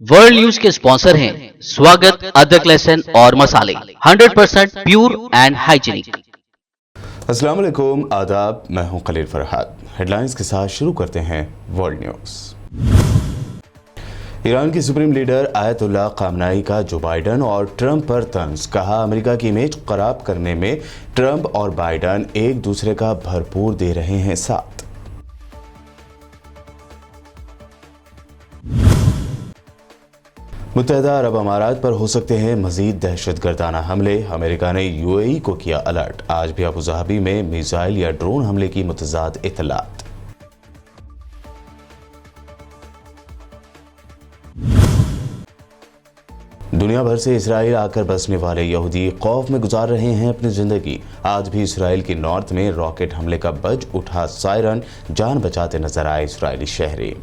World news के sponsor हैं स्वागत, अदरक, लहसुन और मसाले 100% प्योर एंड हाइजीनिक। अस्सलाम वालेकुम, आदाब। मैं हूं खलील फरहाद। हेडलाइंस के साथ शुरू करते हैं वर्ल्ड न्यूज़। ईरान की सुप्रीम लीडर आयतुल्लाह खामनाई का जो बाइडन और ट्रंप पर तंज, कहा अमेरिका की इमेज खराब करने में ट्रंप और बाइडन एक दूसरे का भरपूर दे रहे हैं साथ। मुत्तहिदा अरब अमारात पर हो सकते हैं मजीद दहशतगर्दाना हमले, अमेरिका ने यूएई को किया अलर्ट। आज भी अबू धाबी में मिसाइल या ड्रोन हमले की मुतज़ाद इत्तलात। दुनिया भर से इसराइल आकर बसने वाले यहूदी खौफ में गुजार रहे हैं अपनी जिंदगी। आज भी इसराइल के नॉर्थ में रॉकेट हमले का बज उठा सायरन, जान बचाते नजर आए इसराइली शहरी।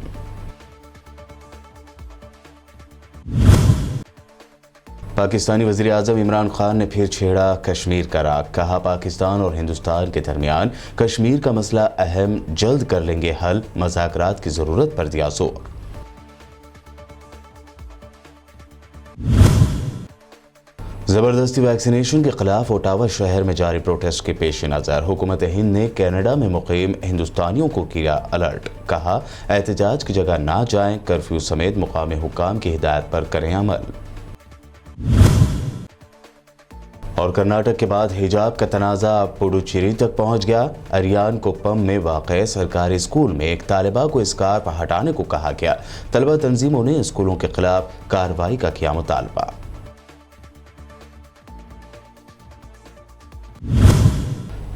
पाकिस्तानी वज़ीर आज़म इमरान खान ने फिर छेड़ा कश्मीर का राग, कहा पाकिस्तान और हिंदुस्तान के दरमियान कश्मीर का मसला अहम, जल्द कर लेंगे हल, मज़ाकरात की ज़रूरत पर दिया जोर। ज़बरदस्ती वैक्सीनेशन के खिलाफ ओटावा शहर में जारी प्रोटेस्ट के पेश नज़र हुकूमत हिंद ने कनाडा में मुकीम हिंदुस्तानियों को किया अलर्ट, कहा एहतजाज की जगह ना जाएं, कर्फ्यू समेत मुकामी हुक्काम की हिदायत पर करें अमल। और कर्नाटक के बाद हिजाब का तनाज़ा अब पुडुचेरी तक पहुंच गया। अरियान कोप्पम में वाक़े सरकारी स्कूल में एक तालिबा को स्कार्फ हटाने को कहा गया। तलबा तंजीमों ने स्कूलों के खिलाफ कार्रवाई का किया मुतालबा।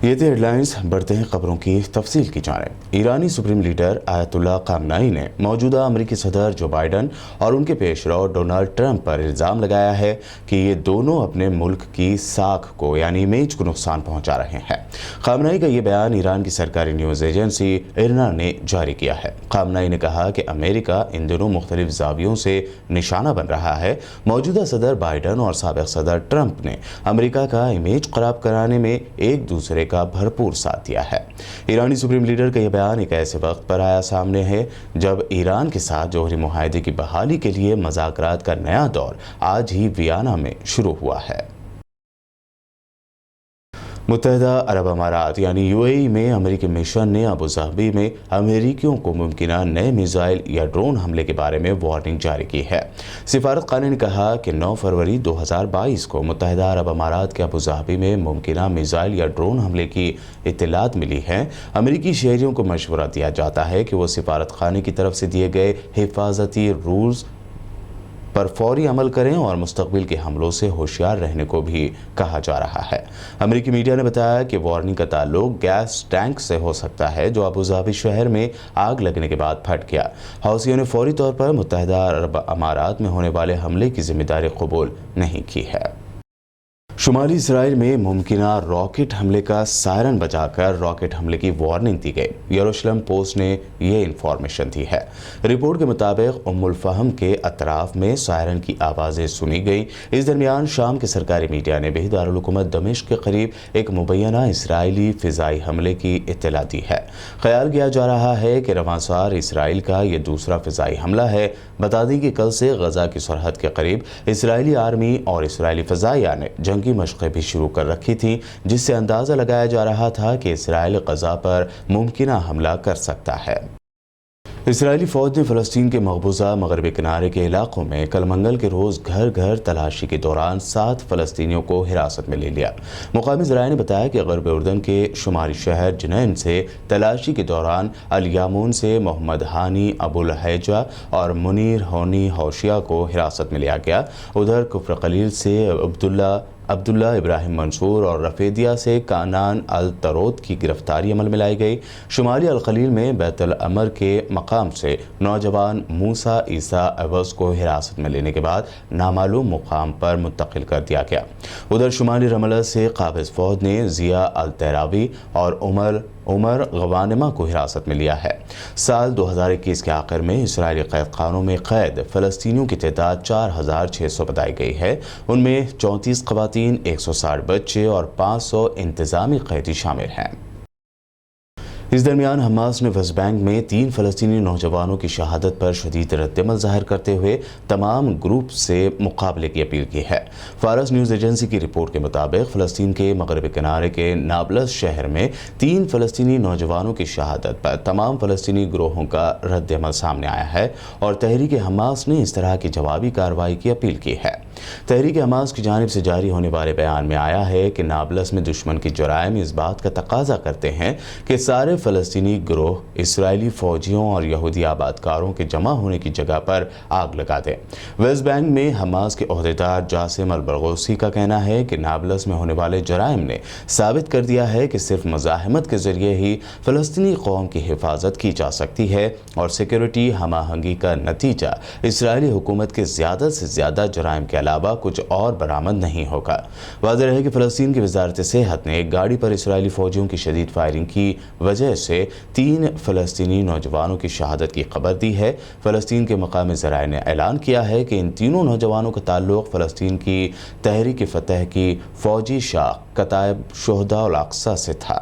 ये थे हेडलाइंस, बढ़ते हैं खबरों की तफसील की जानिब। ईरानी सुप्रीम लीडर आयतुल्लाह खामनाई ने मौजूदा अमेरिकी सदर जो बाइडन और उनके पेशरो डोनाल्ड ट्रंप पर इल्ज़ाम लगाया है कि ये दोनों अपने मुल्क की साख को यानी इमेज को नुकसान पहुंचा रहे हैं। खामनाई का ये बयान ईरान की सरकारी न्यूज़ एजेंसी इरना ने जारी किया है। खामनाई ने कहा कि अमेरिका इन दिनों मुख्तलिफ ज़ावियों से निशाना बन रहा है। मौजूदा सदर बाइडन और साबिक़ सदर ट्रंप ने अमेरिका का इमेज खराब कराने में एक दूसरे का भरपूर साथ दिया है। ईरानी सुप्रीम लीडर का यह बयान एक ऐसे वक्त पर आया सामने है जब ईरान के साथ जौहरी मुआहदे की बहाली के लिए मज़ाकरात का नया दौर आज ही वियना में शुरू हुआ है। मुत्तहिदा अरब अमारात यानी यूएई में अमेरिकी मिशन ने अबू धाबी में अमेरिकियों को मुमकिना नए मिसाइल या ड्रोन हमले के बारे में वार्निंग जारी की है। सिफारत खाने ने कहा कि 9 फरवरी 2022 को मुत्तहिदा अरब अमारात के अबू धाबी में मुमकिना मिसाइल या ड्रोन हमले की इत्तलात मिली है। अमेरिकी शहरियों को मशवरा दिया जाता है कि वो सिफारत खाने की तरफ से दिए गए हिफाजती रूल्स पर फौरी अमल करें और मुस्तकबिल के हमलों से होशियार रहने को भी कहा जा रहा है। अमेरिकी मीडिया ने बताया कि वार्निंग का ताल्लुक गैस टैंक से हो सकता है जो अबू धाबी शहर में आग लगने के बाद फट गया। हौसियों ने फौरी तौर पर मुत्तहिदा अरब अमारात में होने वाले हमले की जिम्मेदारी कबूल नहीं की है। शुमाली इसराइल में मुमकिना रॉकेट हमले का सायरन बजाकर रॉकेट हमले की वार्निंग दी गई। यरूशलेम पोस्ट ने ये इंफॉर्मेशन दी है। रिपोर्ट के मुताबिक उम्मुल फहम के अतराफ में सायरन की आवाज़ें सुनी गई। इस दरमियान शाम के सरकारी मीडिया ने भी दारुल हुकूमत दमिश्क के करीब एक मुबैना इसराइली फ़िज़ाई हमले की इत्तला दी है। ख्याल किया जा रहा है कि रवासार इसराइल का ये दूसरा फ़िज़ाई हमला है। बता दें कि कल से गजा की सरहद के करीब इसराइली आर्मी और इसराइली फ़ज़ाइया ने जंगी मशक़ें भी शुरू कर रखी थी, जिससे अंदाज़ा लगाया जा रहा था कि इसराइल गजा पर मुमकिना हमला कर सकता है। इसराइली फ़ौज ने फ़लस्तीन के मकबूजा मगरबी किनारे के इलाकों में कल मंगल के रोज़ घर घर तलाशी के दौरान 7 फ़लस्तीनियों को हिरासत में ले लिया। मुकामी ज़राए ने बताया कि गरब उर्दन के शुमारी शहर जनैन से तलाशी के दौरान अल-यामून से मोहम्मद हानी अबुल हैजा और मुनीर होनी हौशिया को हिरासत में लिया गया। उधर कुफ्र कलील से अब्दुल्ला इब्राहिम मंसूर और रफेदिया से कानान अल तरोत की गिरफ्तारी अमल में लाई गई। शुमाली अल खलील में बैतुल अमर के मकाम से नौजवान मूसा ईसा अवस को हिरासत में लेने के बाद नामालूम मुकाम पर मुंतकिल कर दिया गया। उधर शुमाली रमला से काबिज फौज ने जिया अल तैरावी और उमर गवानिमा को हिरासत में लिया है। साल 2021 के आखिर में इसराइली कैद खानों में कैद फ़लस्तीनियों की तादाद 4600 बताई गई है। उनमें 34 ख़वातीन, 160 बच्चे और 500 इंतज़ामी कैदी शामिल हैं। اس درمیان حماس نے ویسٹ بینک میں 3 فلسطینی نوجوانوں کی شہادت پر شدید رد عمل ظاہر کرتے ہوئے تمام گروپ سے مقابلے کی اپیل کی ہے۔ فارس نیوز ایجنسی کی رپورٹ کے مطابق فلسطین کے مغربی کنارے کے نابلس شہر میں 3 فلسطینی نوجوانوں کی شہادت پر تمام فلسطینی گروہوں کا رد عمل سامنے آیا ہے اور تحریک حماس نے اس طرح کی جوابی کارروائی کی اپیل کی ہے۔ تحریک حماس کی جانب سے جاری ہونے والے بیان میں آیا ہے کہ نابلس میں دشمن کے جرائم اس بات کا تقاضا کرتے ہیں کہ سارے فلسطینی گروہ اسرائیلی فوجیوں اور یہودی آبادکاروں کے جمع ہونے کی جگہ پر آگ لگا دیں۔ ویسٹ بینک میں حماس کے عہدیدار جاسم البرغوثی کا کہنا ہے کہ نابلس میں ہونے والے جرائم نے ثابت کر دیا ہے کہ صرف مزاحمت کے ذریعے ہی فلسطینی قوم کی حفاظت کی جا سکتی ہے اور سیکیورٹی ہم آہنگی کا نتیجہ اسرائیلی حکومت کے زیادہ سے زیادہ جرائم کے علاوہ کچھ اور برآمد نہیں ہوگا۔ واضح ہے کہ فلسطین کی وزارت صحت نے ایک گاڑی پر اسرائیلی فوجیوں کی شدید فائرنگ کی وجہ سے 3 فلسطینی نوجوانوں کی شہادت کی خبر دی ہے۔ فلسطین کے مقامی ذرائع نے اعلان کیا ہے کہ ان تینوں نوجوانوں کا تعلق فلسطین کی تحریک فتح کی فوجی شاخ کتائب شہداء الاقصی سے تھا۔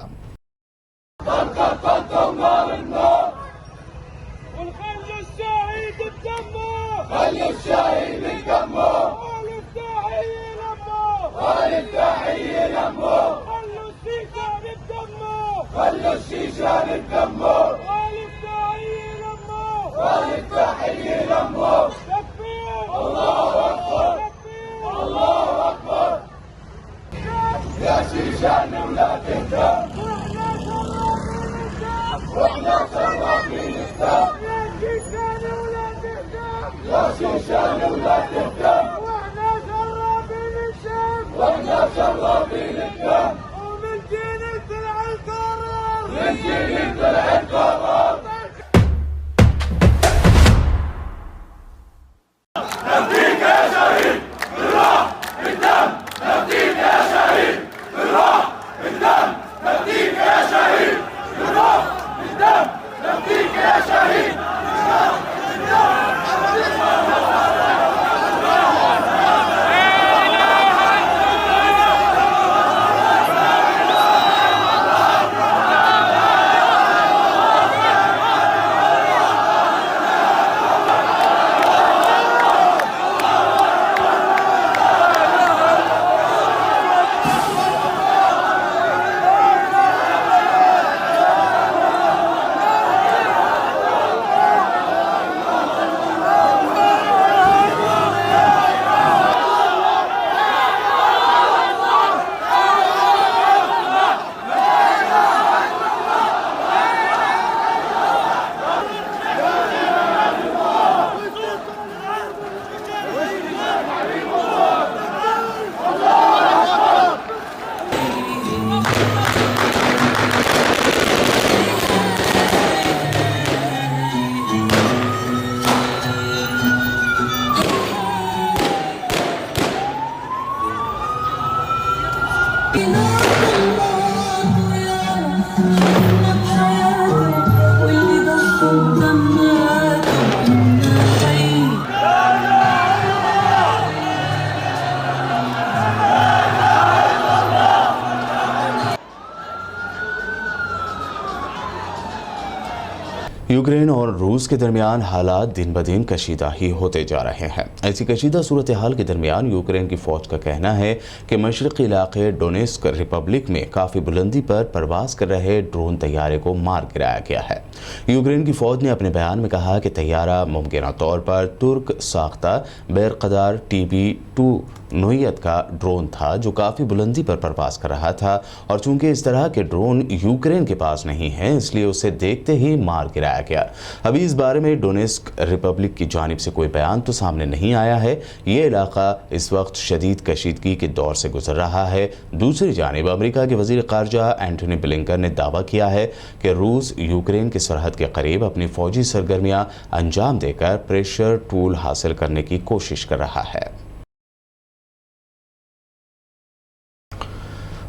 یوکرین اور روس کے درمیان حالات دن بدن کشیدہ ہی ہوتے جا رہے ہیں۔ ایسی کشیدہ صورتحال کے درمیان یوکرین کی فوج کا کہنا ہے کہ مشرقی علاقے ڈونیسک ریپبلک میں کافی بلندی پر پرواز کر رہے ڈرون طیارے کو مار گرایا گیا ہے۔ یوکرین کی فوج نے اپنے بیان میں کہا کہ طیارہ ممکنہ طور پر ترک ساختہ بیرقدار TB2 نوعیت کا ڈرون تھا جو کافی بلندی پر پرواز کر رہا تھا، اور چونکہ اس طرح کے ڈرون یوکرین کے پاس نہیں ہیں اس لیے اسے دیکھتے ہی مار گرایا گیا۔ ابھی اس بارے میں ڈونیسک ریپبلک کی جانب سے کوئی بیان تو سامنے نہیں آیا ہے۔ یہ علاقہ اس وقت شدید کشیدگی کے دور سے گزر رہا ہے۔ دوسری جانب امریکہ کے وزیر خارجہ اینٹونی بلنکن نے دعویٰ کیا ہے کہ روس یوکرین کی سرحد کے قریب اپنی فوجی سرگرمیاں انجام دے کر پریشر ٹول حاصل کرنے کی کوشش کر رہا ہے۔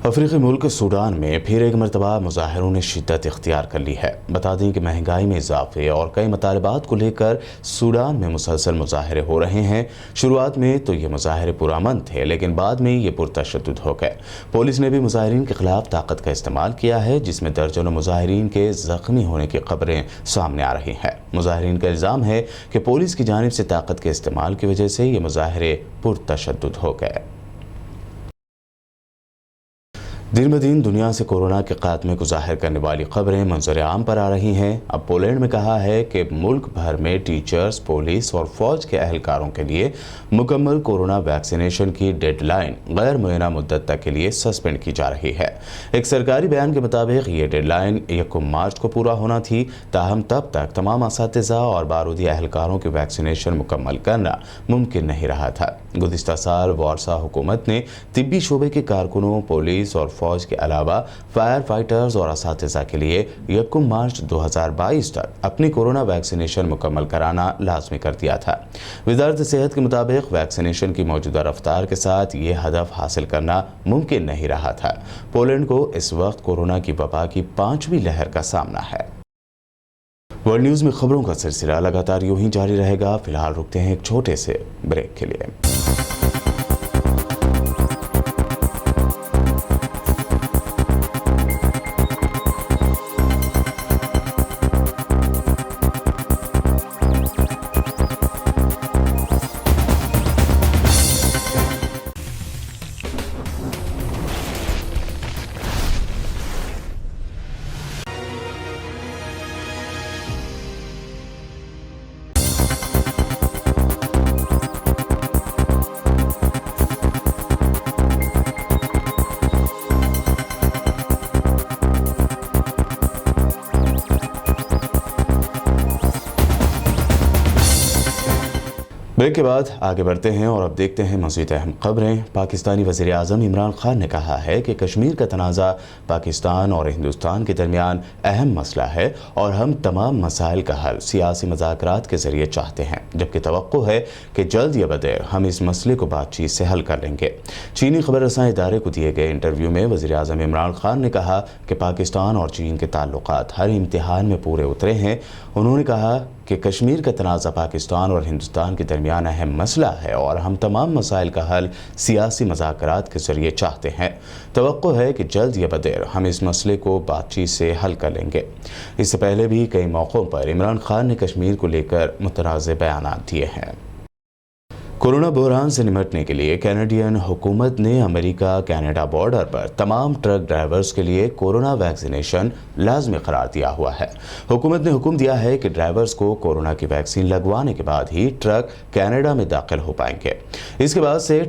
अफ्रीकी मुल्क सूडान में फिर एक मरतबा मुजाहिरों ने शिद्दत इख्तियार कर ली है। बता दें कि महंगाई में इजाफे और कई मुतालबात को लेकर सूडान में मुसलसल मुजाहिरे हो रहे हैं। शुरुआत में तो ये मुजाहिरे पुरअमन थे, लेकिन बाद में ये पुरतशद्दुद हो गए। पुलिस ने भी मुजाहिरीन के खिलाफ ताकत का इस्तेमाल किया है, जिसमें दर्जनों मुजाहिरीन के जख्मी होने की खबरें सामने आ रही हैं। मुजाहिरीन का इल्ज़ाम है कि पुलिस की जानिब से ताकत के इस्तेमाल की वजह से ये मुजाहिरे पुरतशद्दुद हो गए। दिन ब दिन दुनिया से कोरोना के खात्मे को जाहिर करने वाली खबरें मंजर आम पर आ रही हैं। अब पोलैंड में कहा है कि मुल्क भर में टीचर्स, पुलिस और फौज के अहलकारों के लिए मुकम्मल कोरोना वैक्सीनेशन की डेडलाइन गैर मुय्यना मुद्दत तक के लिए सस्पेंड की जा रही है। एक सरकारी बयान के मुताबिक ये डेडलाइन 1 मार्च को पूरा होना थी, ताहम तब तक तमाम असातिज़ा और बारूदी अहलकारों की वैक्सीनेशन मुकम्मल करना मुमकिन नहीं रहा था। गुज़िश्ता साल वारसा हुकूमत ने तिब्बी शोबे के कारकुनों, पुलिस और फौज के अलावा फायर फाइटर्स और असातिज़ा के लिए 1 मार्च 2022 तक अपनी कोरोना वैक्सीनेशन मुकम्मल कराना लाजमी कर दिया था। वज़ारत सेहत के मुताबिक वैक्सीनेशन की मौजूदा रफ्तार के साथ ये हदफ हासिल करना मुमकिन नहीं रहा था। पोलैंड को इस वक्त कोरोना की वबा की 5वीं लहर का सामना है। वर्ल्ड न्यूज़ में खबरों का सिलसिला लगातार यूं ही जारी रहेगा। फिलहाल रुकते हैं एक छोटे से ब्रेक के लिए। ब्रेक के बाद आगे बढ़ते हैं और अब देखते हैं मज़ीद अहम खबरें। पाकिस्तानी वज़ीर आज़म इमरान खान ने कहा है कि कश्मीर का तनाज़ा पाकिस्तान और हिंदुस्तान के दरमियान अहम मसला है और हम तमाम मसाइल का हल सियासी मुज़ाकरात के ज़रिए चाहते हैं, जबकि तवक्को है कि जल्द या बदेर हम इस मसले को बातचीत से हल कर लेंगे। चीनी खबर रसां इदारे को दिए गए इंटरव्यू में वज़ीर आज़म इमरान खान ने कहा कि पाकिस्तान और चीन के ताल्लुकात हर इम्तिहान में पूरे उतरे हैं। उन्होंने कहा कि कश्मीर का तनाज़ा पाकिस्तान और हिंदुस्तान के दरमियान अहम मसला है और हम तमाम मसाइल का हल सियासी मुज़ाकरात के ज़रिए चाहते हैं। तवक्को है कि जल्द या बदेर हम इस मसले को बातचीत से हल कर लेंगे। इससे पहले भी कई मौक़ों पर इमरान खान ने कश्मीर को लेकर मुतनाज़ बयानात दिए हैं। कोरोना बहरान से निपटने के लिए कैनेडियन हुकूमत ने अमेरिका कनाडा बॉर्डर पर तमाम ट्रक ड्राइवर्स के लिए कोरोना वैक्सीनेशन लाजमी करार दिया हुआ है। हुकूमत ने हुक्म दिया है कि ड्राइवर्स को कोरोना की वैक्सीन लगवाने के बाद ही ट्रक कनाडा में दाखिल हो पाएंगे। इसके बाद से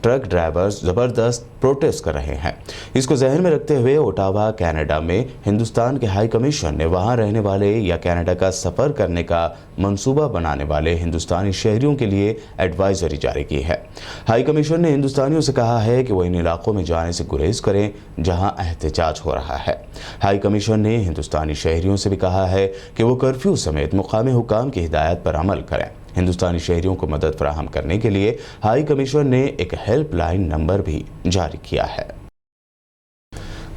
ट्रक ड्राइवर्स ज़बरदस्त प्रोटेस्ट कर रहे हैं। इसको जहन में रखते हुए ओटावा कनाडा में हिंदुस्तान के हाई कमीशन ने वहां रहने वाले या कनाडा का सफ़र करने का मंसूबा बनाने वाले हिंदुस्तानी शहरियों के लिए एडवाइजरी जारी की है। हाई कमीशन ने हिंदुस्तानियों से कहा है कि वो इन इलाकों में जाने से गुरेज करें जहां एहतजाज हो रहा है। हाई कमीशन ने हिंदुस्तानी शहरियों से भी कहा है कि वो कर्फ्यू समेत मुकामी हुकाम की हिदायत पर अमल करें। हिंदुस्तानी शहरियों को मदद फराहम करने के लिए हाई कमीशन ने एक हेल्पलाइन नंबर भी जारी किया है।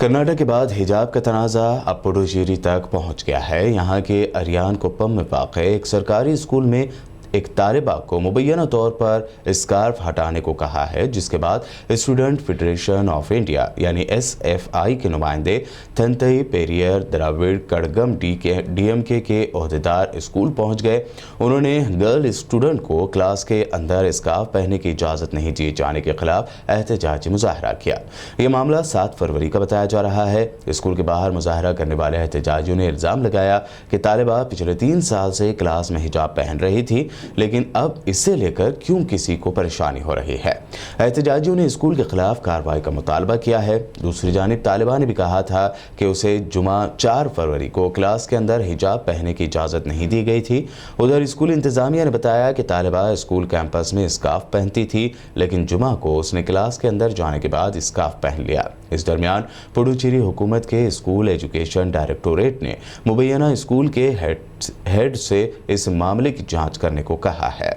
कर्नाटक के बाद हिजाब का तनाज़ा अब पुडुचेरी तक पहुंच गया है। यहाँ के अरियान कोप्पम में वाक़े एक सरकारी स्कूल में एक तालिबा को मुबैना तौर पर स्कार्फ हटाने को कहा है, जिसके बाद स्टूडेंट फेडरेशन ऑफ इंडिया यानी SFI के नुमाइंदे थंतई पेरियर द्राविड़ कड़गम DMK के ओहदेदार स्कूल पहुंच गए। उन्होंने गर्ल स्टूडेंट को क्लास के अंदर स्कार्फ पहनने की इजाज़त नहीं दिए जाने के खिलाफ एहतजाजी मुजाहरा किया। यह मामला 7 फरवरी का बताया जा रहा है। स्कूल के बाहर मुजाहरा करने वाले एहतजाजियों ने इल्ज़ाम लगाया कि तालिबा पिछले 3 साल से क्लास में हिजाब पहन रही थी, लेकिन अब इससे लेकर क्यों किसी को परेशानी हो रही है। एहतजाजियों ने स्कूल के खिलाफ कार्रवाई का मुतालबा किया है। दूसरी जानिब तालिबान ने भी कहा था कि उसे जुमा 4 फरवरी को क्लास के अंदर हिजाब पहनने की इजाज़त नहीं दी गई थी। उधर स्कूल इंतजामिया ने बताया कि तालिबा स्कूल कैंपस में स्कार्फ पहनती थी, लेकिन जुमा को उसने क्लास के अंदर जाने के बाद स्कार्फ पहन लिया। इस दरमियान पुडुचेरी हुकूमत के स्कूल एजुकेशन डायरेक्टोरेट ने मुबैना स्कूल के हेड से इस मामले की जांच करने को कहा है।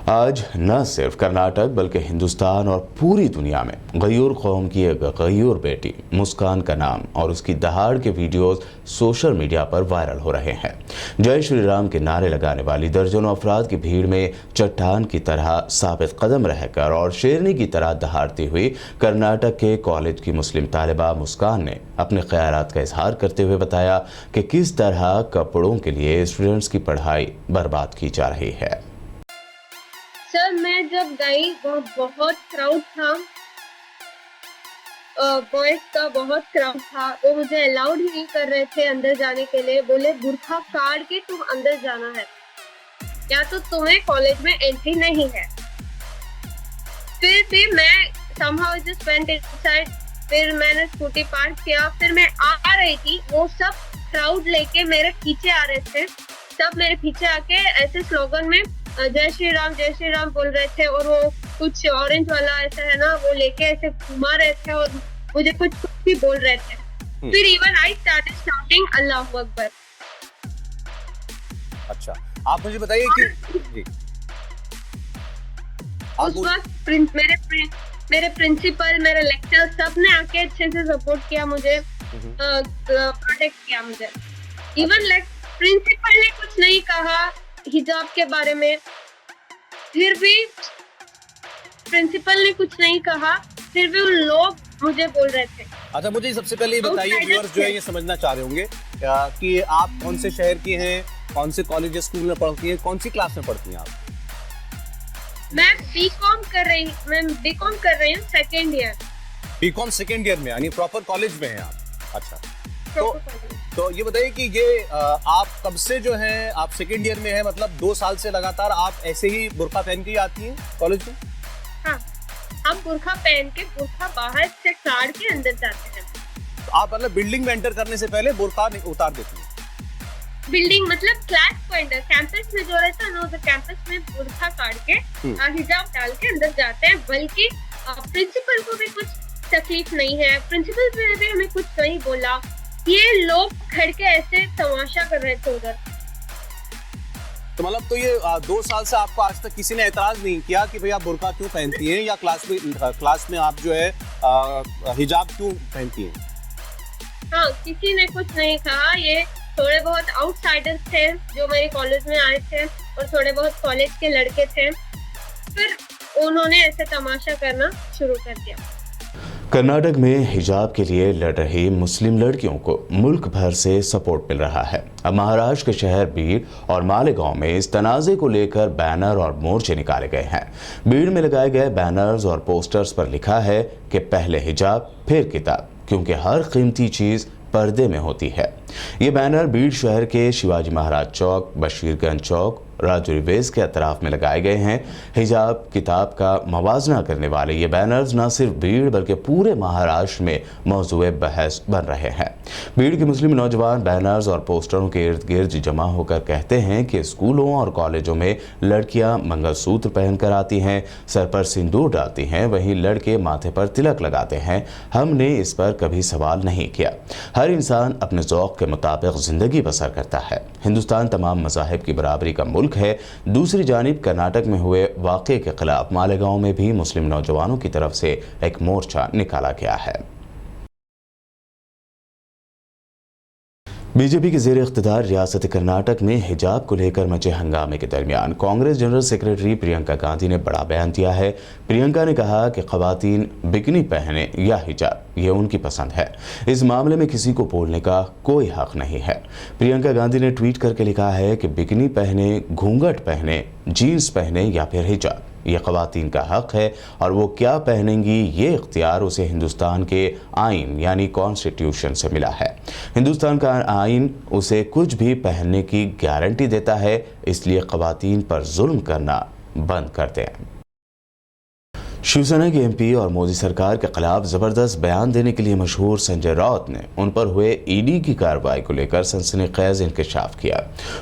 آج نہ صرف کرناٹک بلکہ ہندوستان اور پوری دنیا میں غیور قوم کی ایک غیور بیٹی مسکان کا نام اور اس کی دہاڑ کے ویڈیوز سوشل میڈیا پر وائرل ہو رہے ہیں۔ جے شری رام کے نعرے لگانے والی درجنوں افراد کی بھیڑ میں چٹان کی طرح ثابت قدم رہ کر اور شیرنی کی طرح دہاڑتی ہوئی کرناٹک کے کالج کی مسلم طالبہ مسکان نے اپنے خیالات کا اظہار کرتے ہوئے بتایا کہ کس طرح کپڑوں کے لیے اسٹوڈنٹس کی پڑھائی برباد کی جا رہی ہے۔ سر میں جب گئی وہ بہت کراؤڈ تھا، بوائز کا بہت کراؤڈ تھا، وہ مجھے الاؤڈ ہی نہیں کر رہے تھے اندر جانے کے لیے، بولے برقع کاٹ کے تم اندر جانا ہے یا تو تمہیں کالج میں انٹری نہیں ہے۔ پھر بھی میں somehow just went inside، پھر میں نے اسکوٹی پارک کیا، پھر میں آ رہی تھی، وہ سب کراؤڈ لے کے میرے پیچھے آ رہے تھے، سب میرے پیچھے آ کے ایسے سلوگن میں جے شری رام بول رہے تھے، اور وہ کچھ اورنج والا ایسا ہے نا وہ لے کے ایسے گھما رہے تھے اور مجھے کچھ بھی بول رہے تھے۔ پھر ایون آئی اسٹارٹڈ شاؤٹنگ اللہ اکبر۔ اچھا آپ مجھے بتائیے کہ جی اس وقت میرے پرنسپل، میرے لیکچر سب نے آ کے اچھے سے سپورٹ کیا مجھے، پروٹیکٹ کیا مجھے۔ ایون پرنسپل نے کچھ نہیں کہا حجاب کے بارے میں، پھر بھی پرنسپل نے کچھ نہیں کہا، پھر بھی ان لوگ مجھے بول رہے تھے۔ اچھا مجھے سب سے پہلے یہ بتائیے، ویورز جو ہے یہ سمجھنا چاہ رہے ہوں گے کہ آپ کون سے شہر کی ہیں، کون سے کالج یا اسکول میں پڑھتی ہیں، کون سی کلاس میں پڑھتی ہیں آپ؟ میں بی کام کر رہی ہوں second year. B com second year میں، یعنی پراپر کالج میں ہیں آپ؟ اچھا تو یہ بتائیے کہ یہ آپ کب سے جو ہے آپ سیکنڈ ایئر میں ہیں، مطلب 2 سال سے لگاتار آپ ایسے ہی برقع پہن کے آتی ہیں کالج میں؟ ہاں، ہم برقع پہن کے برقع باہر سے کاڑ کے اندر جاتے ہیں۔ آپ مطلب بلڈنگ میں انٹر کرنے سے پہلے برقع اتار دیتی ہیں؟ بلڈنگ مطلب کلاس کو انٹر، کیمپس میں جو رہتا ہے نا، تو کیمپس میں برقع کاٹ کے حجاب ڈال کے اندر جاتے ہیں۔ بلکہ پرنسپل کو بھی کچھ تکلیف نہیں ہے، پرنسپل نے بھی ہمیں کچھ نہیں بولا، یہ لوگ کھڑ کے ایسے تماشا کر رہے تھے ادھر۔ تو مطلب تو یہ 2 سال سے آپ کو آج تک کسی نے اعتراض نہیں کیا کہ بھئی آپ برقع کیوں پہنتی ہیں، یا کلاس میں آپ جو ہے حجاب کیوں پہنتی ہیں؟ ہاں، کسی نے کچھ نہیں کہا، یہ تھوڑے بہت آؤٹ سائڈرز تھے جو میرے کالج میں آئے تھے اور تھوڑے بہت کالج کے لڑکے تھے، پھر انہوں نے ایسے تماشا کرنا شروع کر دیا۔ کرناٹک میں حجاب کے لیے لڑ رہی مسلم لڑکیوں کو ملک بھر سے سپورٹ مل رہا ہے۔ اب مہاراشٹر کے شہر بیڑ اور مالیگاؤں میں اس تنازع کو لے کر بینر اور مورچے نکالے گئے ہیں۔ بیڑ میں لگائے گئے بینرز اور پوسٹرز پر لکھا ہے کہ پہلے حجاب پھر کتاب، کیونکہ ہر قیمتی چیز پردے میں ہوتی ہے۔ یہ بینر بیڑ شہر کے شیواجی مہاراج چوک، بشیر گنج چوک، راجو ریویز کے اطراف میں لگائے گئے ہیں۔ حجاب کتاب کا موازنہ کرنے والے یہ بینرز نہ صرف بیڑ بلکہ پورے مہاراشٹر میں موضوع بحث بن رہے ہیں۔ بیڑ کے مسلم نوجوان بینرز اور پوسٹروں کے ارد گرد جمع ہو کر کہتے ہیں کہ اسکولوں اور کالجوں میں لڑکیاں منگل سوتر پہن کر آتی ہیں، سر پر سندور ڈالتی ہیں، وہیں لڑکے ماتھے پر تلک لگاتے ہیں۔ ہم نے اس پر کبھی سوال نہیں کیا۔ ہر انسان اپنے ذوق کے مطابق زندگی بسر کرتا ہے۔ ہندوستان تمام مذاہب کی برابری کا ملک ہے۔ دوسری جانب کرناٹک میں ہوئے واقعے کے خلاف مالیگاؤں میں بھی مسلم نوجوانوں کی طرف سے ایک مورچہ نکالا گیا ہے۔ بی جے پی کے زیر اقتدار ریاست کرناٹک میں حجاب کو لے کر مچے ہنگامے کے درمیان کانگریس جنرل سیکریٹری پرینکا گاندھی نے بڑا بیان دیا ہے۔ پرینکا نے کہا کہ خواتین بکنی پہنے یا حجاب یہ ان کی پسند ہے، اس معاملے میں کسی کو بولنے کا کوئی حق نہیں ہے۔ پرینکا گاندھی نے ٹویٹ کر کے لکھا ہے کہ بکنی پہنے، گھونگھٹ پہنے، جینز پہنے یا پھر حجاب یہ خواتین کا حق ہے، اور وہ کیا پہنیں گی یہ اختیار اسے ہندوستان کے آئین یعنی کانسٹیٹیوشن سے ملا ہے۔ ہندوستان کا آئین اسے کچھ بھی پہننے کی گارنٹی دیتا ہے، اس لیے خواتین پر ظلم کرنا بند کر دیں۔ شیو سینا کے ایم پی اور مودی سرکار کے خلاف زبردست بیان دینے کے لیے مشہور سنجے راؤت نے ان پر ہوئے ای ڈی کی کارروائی کو لے کر سنسنی خیز انکشاف کیا۔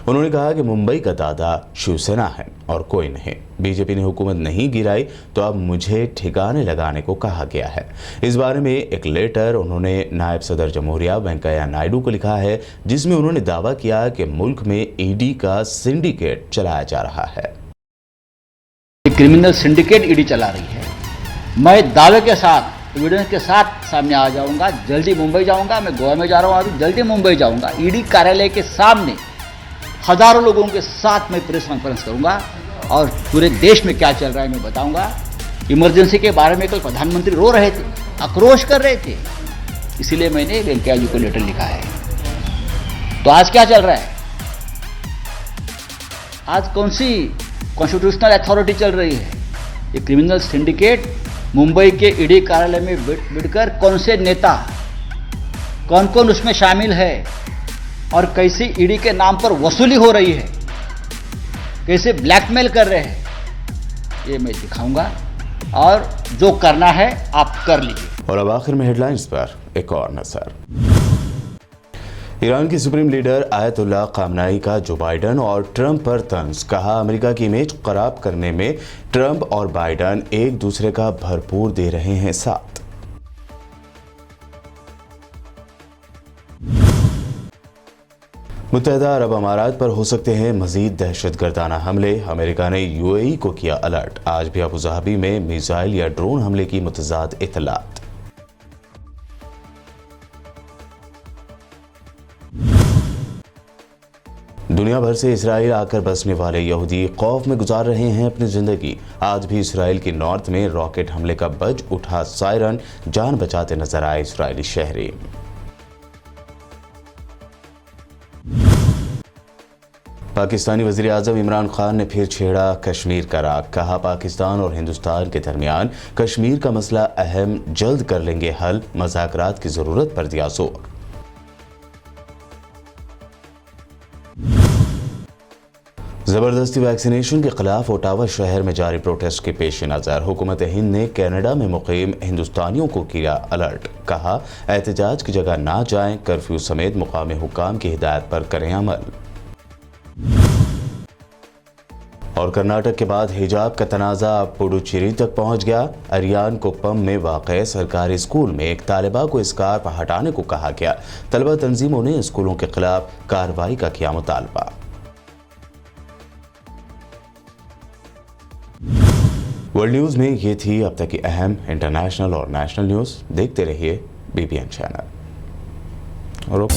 انہوں نے کہا کہ ممبئی کا دادا شیو سینا ہے اور کوئی نہیں۔ بی جے پی نے حکومت نہیں گرائی تو اب مجھے ٹھکانے لگانے کو کہا گیا ہے۔ اس بارے میں ایک لیٹر انہوں نے نائب صدر جمہوریہ وینکیا نائیڈو کو لکھا ہے، جس میں انہوں نے دعویٰ کیا کہ ملک میں ای ڈی کا سنڈیکیٹ چلایا جا رہا ہے۔ ये क्रिमिनल सिंडिकेट ईडी चला रही है। मैं दावे के साथ एविडेंस के साथ सामने आ जाऊंगा। जल्दी मुंबई जाऊंगा, मैं गोवा में जा रहा हूं, अभी जल्दी मुंबई जाऊंगा। ईडी कार्यालय के सामने हजारों लोगों के साथ मैं प्रेस कॉन्फ्रेंस करूंगा और पूरे देश में क्या चल रहा है मैं बताऊंगा। इमरजेंसी के बारे में कल प्रधानमंत्री रो रहे थे, आक्रोश कर रहे थे, इसीलिए मैंने वेंकैया जी को लेटर लिखा है। तो आज क्या चल रहा है? आज कौन सी कॉन्स्टिट्यूशनल अथॉरिटी चल रही है? ये क्रिमिनल सिंडिकेट मुंबई के ईडी कार्यालय में बिड़कर कौन से नेता, कौन कौन उसमें शामिल है और कैसी ईडी के नाम पर वसूली हो रही है, कैसे ब्लैकमेल कर रहे हैं, ये मैं दिखाऊंगा और जो करना है आप कर लीजिए। और अब आखिर में हेडलाइंस पर एक और नजर। ईरान की सुप्रीम लीडर आयतुल्लाह खामनाई का जो बाइडन और ट्रंप पर तंज, कहा अमेरिका की इमेज खराब करने में ट्रंप और बाइडन एक दूसरे का भरपूर दे रहे हैं साथ। मुत्तहिदा अरब अमारात पर हो सकते हैं मजीद दहशतगर्दाना हमले, अमेरिका ने यूएई को किया अलर्ट। आज भी अबू धाबी में मिसाइल या ड्रोन हमले की मुतज़ाद इत्तलात। दुनिया भर से इसराइल आकर बसने वाले यहूदी खौफ में गुजार रहे हैं अपनी जिंदगी। आज भी इसराइल के नॉर्थ में रॉकेट हमले का बज उठा सायरन, जान बचाते नजर आए इसराइली शहरी। पाकिस्तानी वज़ीर आज़म इमरान खान ने फिर छेड़ा कश्मीर का राग, कहा पाकिस्तान और हिंदुस्तान के दरमियान कश्मीर का मसला अहम, जल्द कर लेंगे हल, मुज़ाकरात की जरूरत पर दिया जोर। जबरदस्ती वैक्सीनेशन के खिलाफ ओटावा शहर में जारी प्रोटेस्ट के पेश नज़र हुकूमत हिंद ने कनाडा में मुकीम हिंदुस्तानियों को किया अलर्ट, कहा एहतजाज की जगह ना जाएं, कर्फ्यू समेत मुकामी हुक्काम की हिदायत पर करें अमल। और कर्नाटक के बाद हिजाब का तनाज़ा अब पुडुचेरी तक पहुंच गया। अरियान कोप्पम में वाक़े सरकारी स्कूल में एक तालिबा को स्कार्फ हटाने को कहा गया। तलबा तंजीमों ने स्कूलों के खिलाफ कार्रवाई का किया मुतालबा। वर्ल्ड न्यूज़ में ये थी अब तक की अहम इंटरनेशनल और नेशनल न्यूज़। देखते रहिए BBN चैनल। और